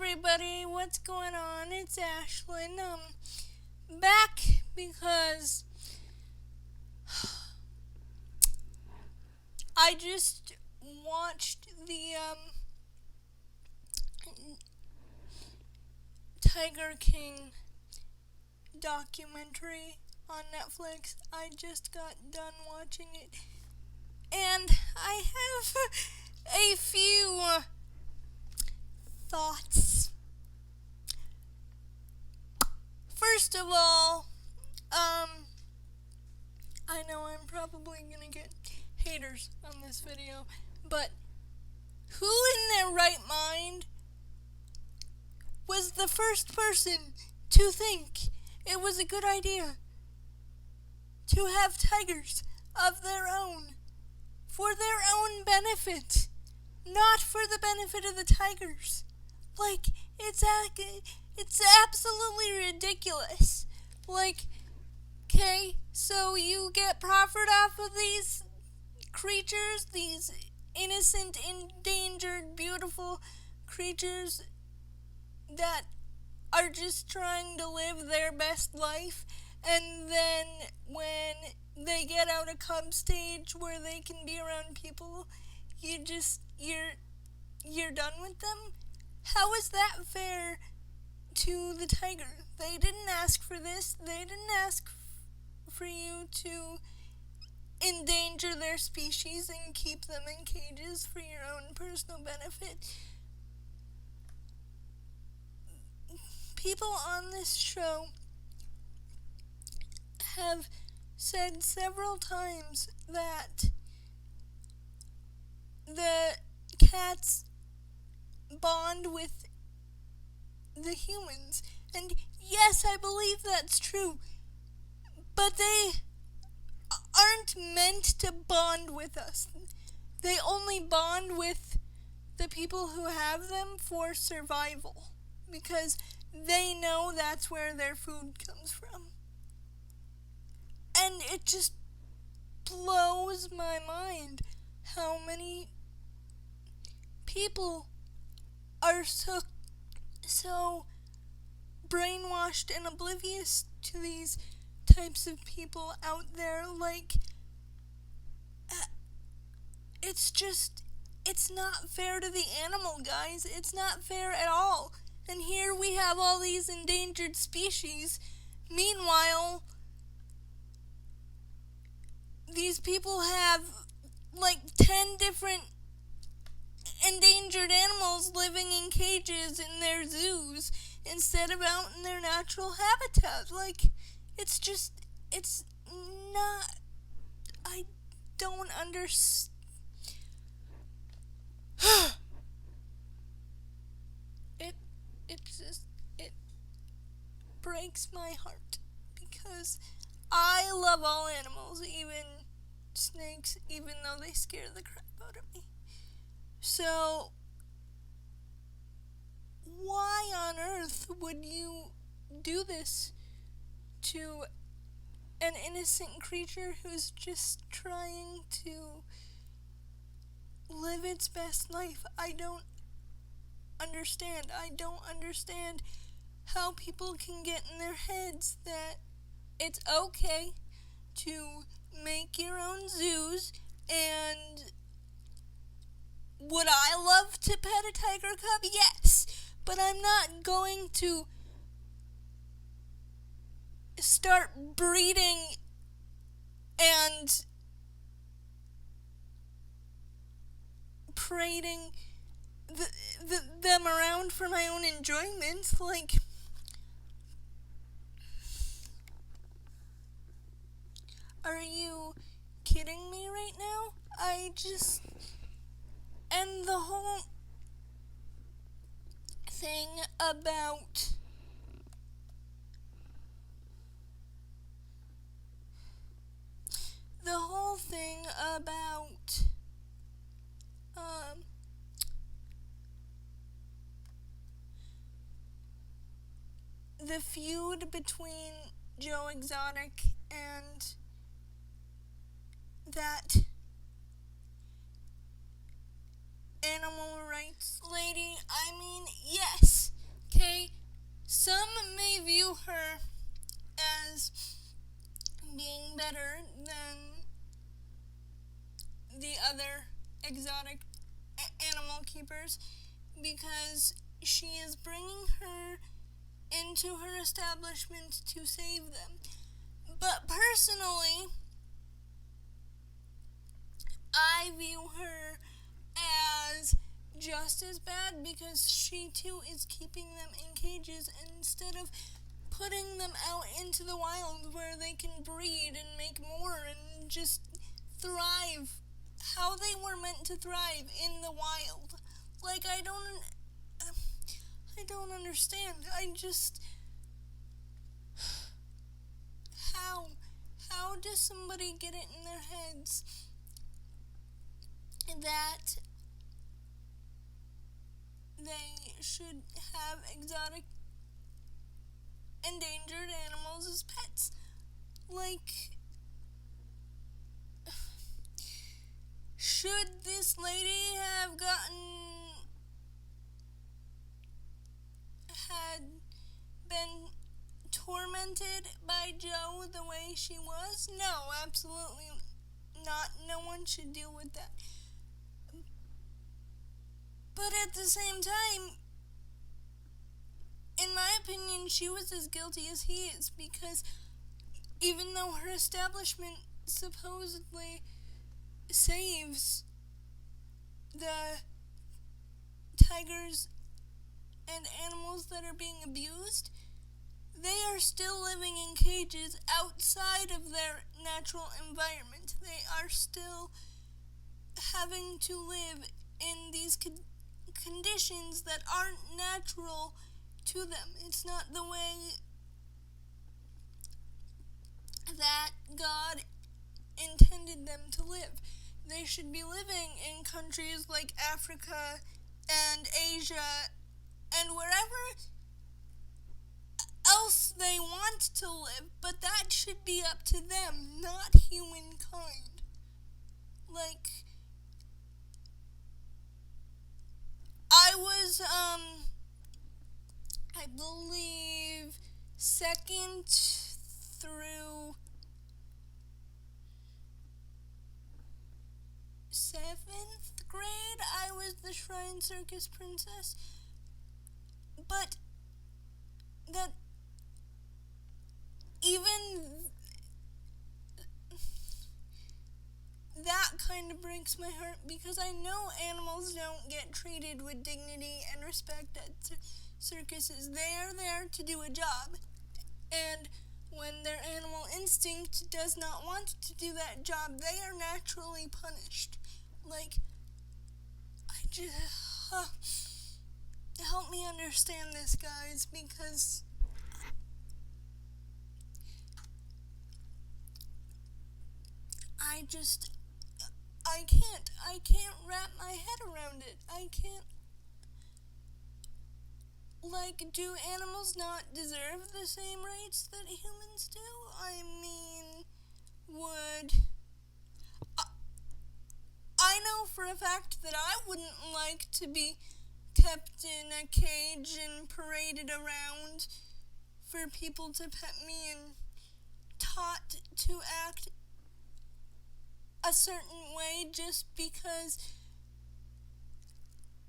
everybody, what's going on? It's Ashlyn. Back because I just watched the Tiger King documentary on Netflix. I just got done watching it, and I have a few thoughts. First of all, I know I'm probably gonna get haters on this video, but who in their right mind was the first person to think it was a good idea to have tigers of their own for their own benefit, not for the benefit of the tigers? Like, it's absolutely ridiculous. Like, okay, so you get profit off of these creatures, these innocent, endangered, beautiful creatures that are just trying to live their best life, and then when they get out of cub stage where they can be around people, you're done with them? How is that fair to the tiger? They didn't ask for this. They didn't ask for you to endanger their species and keep them in cages for your own personal benefit. People on this show have said several times that the cats bond with the humans. And yes, I believe that's true. But they aren't meant to bond with us. They only bond with the people who have them for survival, because they know that's where their food comes from. And it just blows my mind how many people are so brainwashed and oblivious to these types of people out there. Like, it's not fair to the animal, guys. It's not fair at all. And here we have all these endangered species. Meanwhile, these people have like 10 different endangered animals living in cages in their zoos instead of out in their natural habitat. Like, it's not, I don't understand. It breaks my heart, because I love all animals, even snakes, even though they scare the crap out of me. So, why on earth would you do this to an innocent creature who's just trying to live its best life? I don't understand. I don't understand how people can get in their heads that it's okay to make your own zoos. And would I love to pet a tiger cub? Yes, but I'm not going to start breeding and parading them around for my own enjoyment. Like, are you kidding me right now? And the whole thing about the feud between Joe Exotic and that animal rights lady. I mean, yes, Some may view her as being better than the other exotic animal keepers because she is bringing her into her establishment to save them. But personally, I view her as just as bad because she too is keeping them in cages instead of putting them out into the wild where they can breed and make more and just thrive how they were meant to thrive in the wild. Like, I don't understand. How does somebody get it in their heads that they should have exotic endangered animals as pets? Like, should this lady have had been tormented by Joe the way she was? No, absolutely not. No one should deal with that. But at the same time, in my opinion, she was as guilty as he is because even though her establishment supposedly saves the tigers and animals that are being abused, they are still living in cages outside of their natural environment. They are still having to live in these conditions that aren't natural to them. It's not the way that God intended them to live. They should be living in countries like Africa and Asia and wherever else they want to live, but that should be up to them, not humankind. Like, I was, I believe, 2nd through 7th grade, I was the Shrine Circus Princess. But that even that kind of breaks my heart because I know animals don't get treated with dignity and respect at circuses. They are there to do a job. And when their animal instinct does not want to do that job, they are naturally punished. Like, help me understand this, guys, because I can't wrap my head around it. I can't, like, do animals not deserve the same rights that humans do? I mean, I know for a fact that I wouldn't like to be kept in a cage and paraded around for people to pet me and taught to act a certain way just because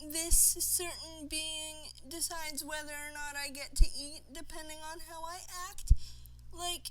this certain being decides whether or not I get to eat depending on how I act. Like,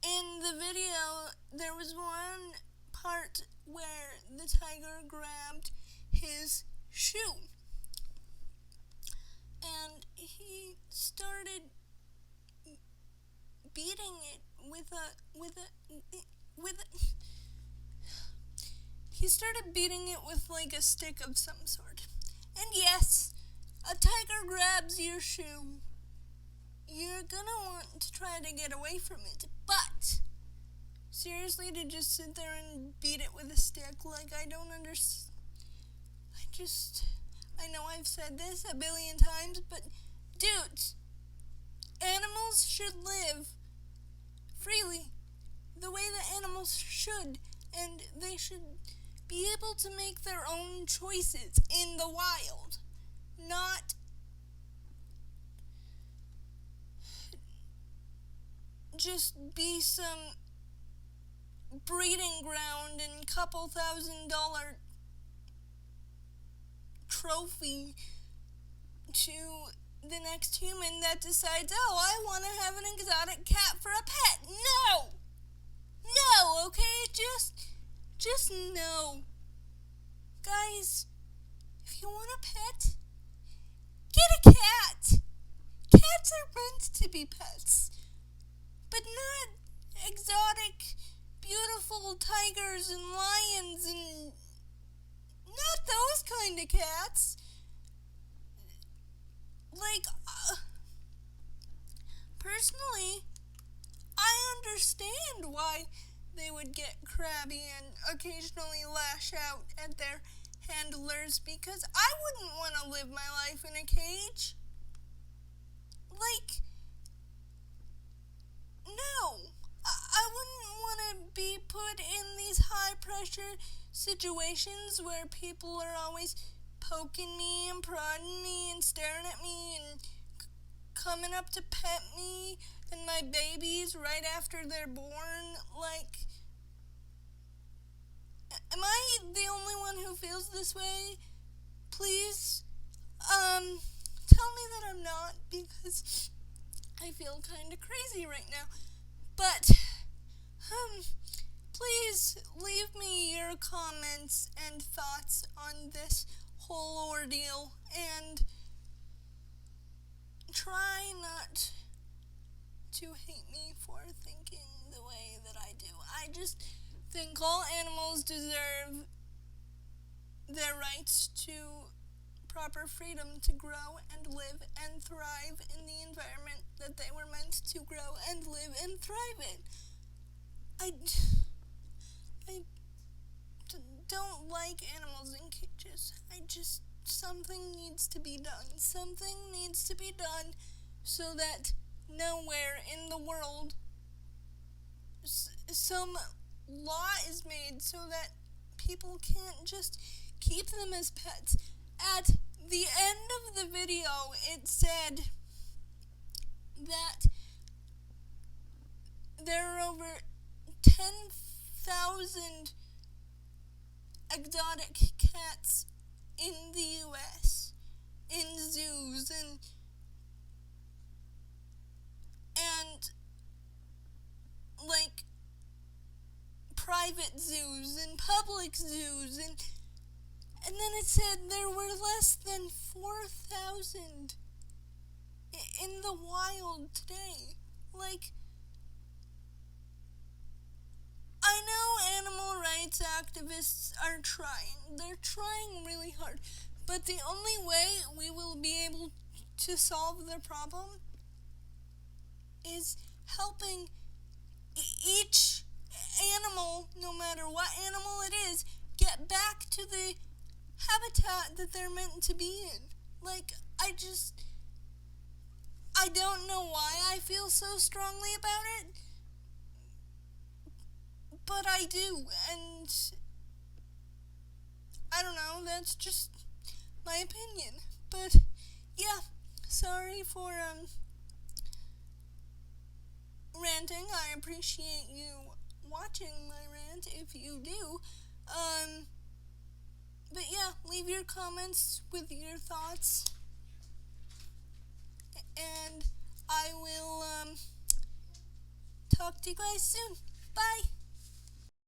in the video, there was one part where the tiger grabbed his shoe and he started beating it he started beating it with like a stick of some sort. And yes, a tiger grabs your shoe. You're gonna want to try to get away from it, but seriously, to just sit there and beat it with a stick, like, I don't understand. I know I've said this a billion times, but dudes, animals should live freely the way that animals should, and they should be able to make their own choices in the wild, not just be some breeding ground and couple $1,000 trophy to the next human that decides, oh, I want to have an exotic cat for a pet. No! No, okay? Just no. Guys, if you want a pet, get a cat. Cats are meant to be pets, but not exotic, beautiful tigers and lions and not those kind of cats. Like, personally, I understand why they would get crabby and occasionally lash out at their handlers, because I wouldn't want to live my life in a cage. Like, no. I wouldn't want to be put in these high-pressure situations where people are always poking me and prodding me and staring at me and coming up to pet me and my babies right after they're born. Like, am I the only one who feels this way? Please, tell me that I'm not, because I feel kind of crazy right now. But, please leave me your comments and thoughts on this whole ordeal, and try not to hate me for thinking the way that I do. I just think all animals deserve their rights to proper freedom to grow and live and thrive in the environment that they were meant to grow and live and thrive in. I don't like animals in cages. Something needs to be done. Something needs to be done so that nowhere in the world some law is made so that people can't just keep them as pets. At the end of the video, it said that there are over 10,000 exotic cats in the U.S., in zoos, and like private zoos and public zoos, and then it said there were less than 4,000 in the wild today. Like, I know animal rights activists are trying. They're trying really hard. But the only way we will be able to solve the problem is helping each animal, no matter what animal it is, get back to the habitat that they're meant to be in. Like, I don't know why I feel so strongly about it, but I do, and I don't know, that's just my opinion. But yeah, sorry for ranting. I appreciate you watching my rant if you do. But yeah, leave your comments with your thoughts, and I will talk to you guys soon. Bye.